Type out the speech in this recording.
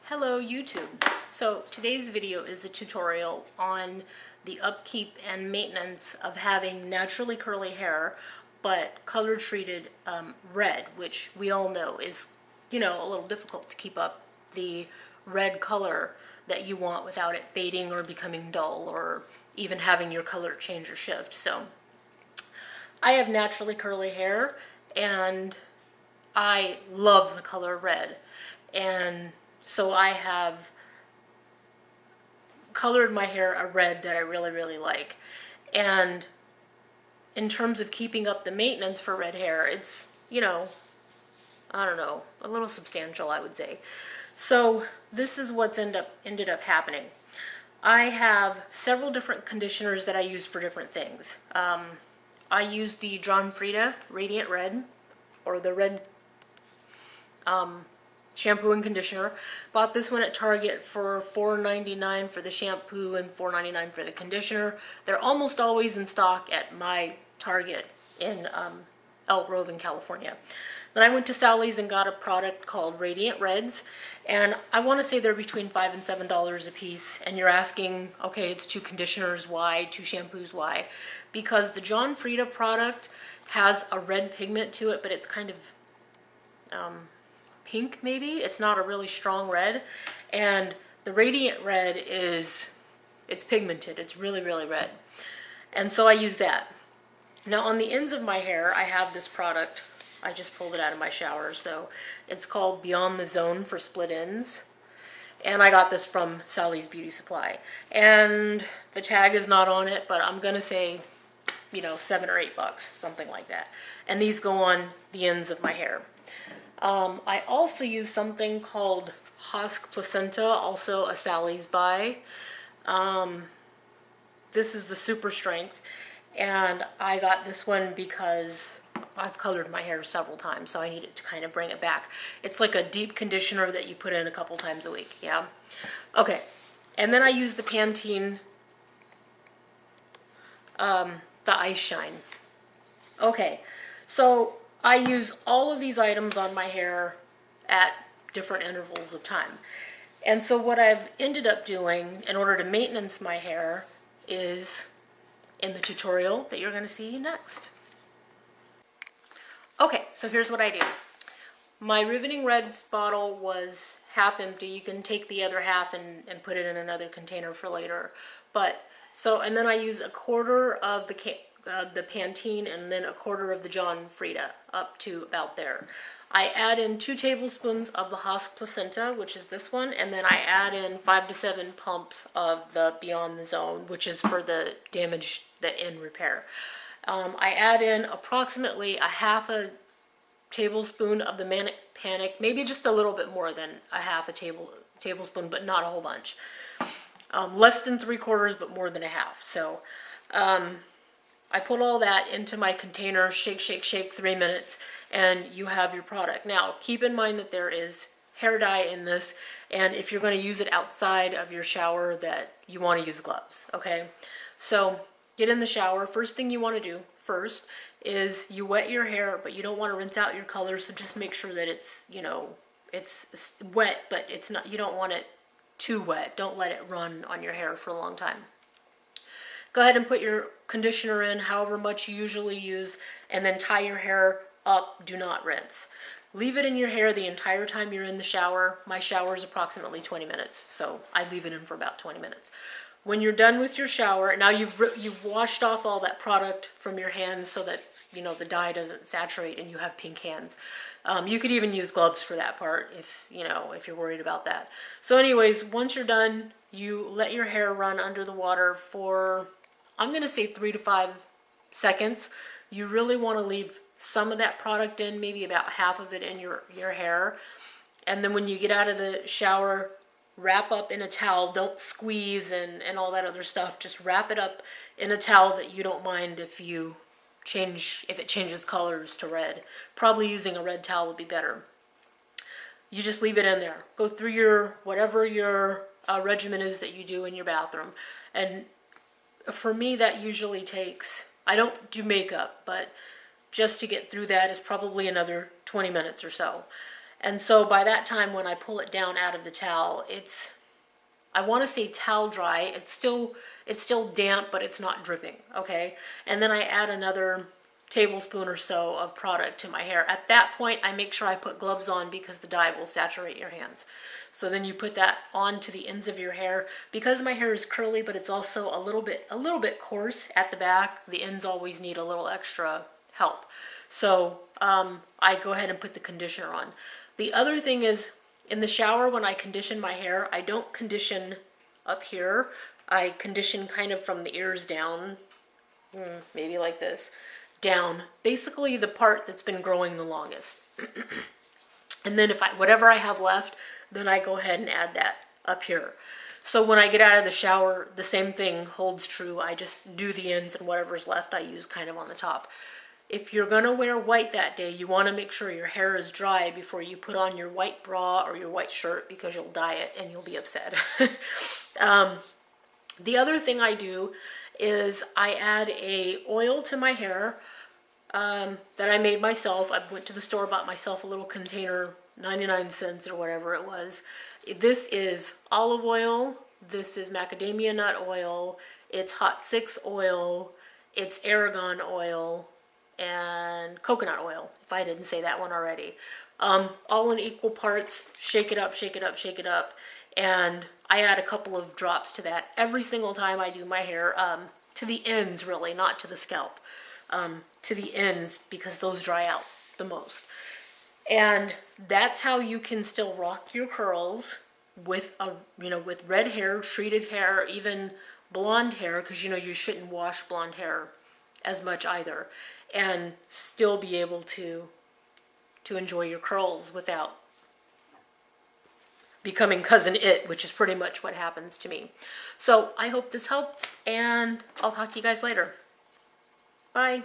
Hello YouTube. So today's video is a tutorial on the upkeep and maintenance of having naturally curly hair but color treated red, which we all know is, a little difficult to keep up the red color that you want without it fading or becoming dull or even having your color change or shift. So I have naturally curly hair and I love the color red, and so I have colored my hair a red that I really, really like. And in terms of keeping up the maintenance for red hair, it's, I don't know, a little substantial, I would say. So this is what's ended up happening. I have several different conditioners that I use for different things. I use the Frieda Radiant Red, or the red shampoo and conditioner. Bought this one at Target for $4.99 for the shampoo and $4.99 for the conditioner. They're almost always in stock at my Target in Elk Grove in California. Then I went to Sally's and got a product called Radiant Reds, and I want to say they're between $5 and $7 a piece. And you're asking, okay, it's 2 conditioners, why? 2 shampoos, why? Because the Frieda product has a red pigment to it, but it's kind of pink maybe. It's not a really strong red. And the Radiant Red it's pigmented. It's really, really red. And so I use that. Now on the ends of my hair, I have this product. I just pulled it out of my shower. So it's called Beyond the Zone for Split Ends. And I got this from Sally's Beauty Supply. And the tag is not on it, but I'm gonna say, $7 or $8, something like that. And these go on the ends of my hair. I also use something called Hask placenta, also a Sally's buy. This is the super strength, and I got this one because I've colored my hair several times, so I needed to kind of bring it back. It's like a deep conditioner that you put in a couple times a week, yeah? Okay, and then I use the Pantene, the Ice Shine. Okay, so I use all of these items on my hair at different intervals of time. And so what I've ended up doing in order to maintenance my hair is in the tutorial that you're going to see next. Okay, so here's what I do. My Riveting Reds bottle was half empty. You can take the other half and put it in another container for later. And then I use a quarter of the Pantene and then a quarter of the Frieda, up to about there. I add in 2 tablespoons of the Hask placenta, which is this one, and then I add in 5 to 7 pumps of the Beyond the Zone, which is for the end repair. I add in approximately a half a tablespoon of the Manic Panic, maybe just a little bit more than a half a tablespoon, but not a whole bunch. Less than 3/4, but more than a half. So I put all that into my container, shake, shake, shake, 3 minutes, and you have your product. Now, keep in mind that there is hair dye in this, and if you're going to use it outside of your shower, that you want to use gloves, okay? So get in the shower. First thing you want to do first is you wet your hair, but you don't want to rinse out your color, so just make sure that it's, it's wet, but it's not, you don't want it too wet. Don't let it run on your hair for a long time. Go ahead and put your conditioner in, however much you usually use, and then tie your hair up. Do not rinse. Leave it in your hair the entire time you're in the shower. My shower is approximately 20 minutes, so I leave it in for about 20 minutes. When you're done with your shower, now you've washed off all that product from your hands so that, the dye doesn't saturate and you have pink hands. You could even use gloves for that part if you're worried about that. So anyways, once you're done, you let your hair run under the water for, I'm going to say 3 to 5 seconds. You really want to leave some of that product in, maybe about half of it in your hair. And then when you get out of the shower, wrap up in a towel. Don't squeeze and all that other stuff. Just wrap it up in a towel that you don't mind if it changes colors to red. Probably using a red towel would be better. You just leave it in there. Go through whatever your regimen is that you do in your bathroom. And for me, that usually takes, I don't do makeup, but just to get through that is probably another 20 minutes or so. And so by that time when I pull it down out of the towel, I want to say towel dry. It's still damp, but it's not dripping, okay? And then I add another tablespoon or so of product to my hair. At that point, I make sure I put gloves on because the dye will saturate your hands. So then you put that onto the ends of your hair. Because my hair is curly, but it's also a little bit coarse at the back, the ends always need a little extra help. So I go ahead and put the conditioner on. The other thing is, in the shower when I condition my hair, I don't condition up here. I condition kind of from the ears down, maybe like this, down. Basically the part that's been growing the longest. And then whatever I have left, then I go ahead and add that up here. So when I get out of the shower, the same thing holds true. I just do the ends, and whatever's left I use kind of on the top. If you're gonna wear white that day, you wanna make sure your hair is dry before you put on your white bra or your white shirt, because you'll dye it and you'll be upset. The other thing I do is I add a oil to my hair that I made myself. I went to the store, bought myself a little container, 99 cents or whatever it was. This is olive oil, this is macadamia nut oil, it's hot 6 oil, it's argan oil, and coconut oil, if I didn't say that one already. All in equal parts. Shake it up, shake it up, shake it up. And I add a couple of drops to that every single time I do my hair, to the ends really, not to the scalp. To the ends, because those dry out the most. And that's how you can still rock your curls with with red hair, treated hair, even blonde hair, because you shouldn't wash blonde hair as much either, and still be able to enjoy your curls without becoming cousin it, which is pretty much what happens to me. So I hope this helped, and I'll talk to you guys later. Bye.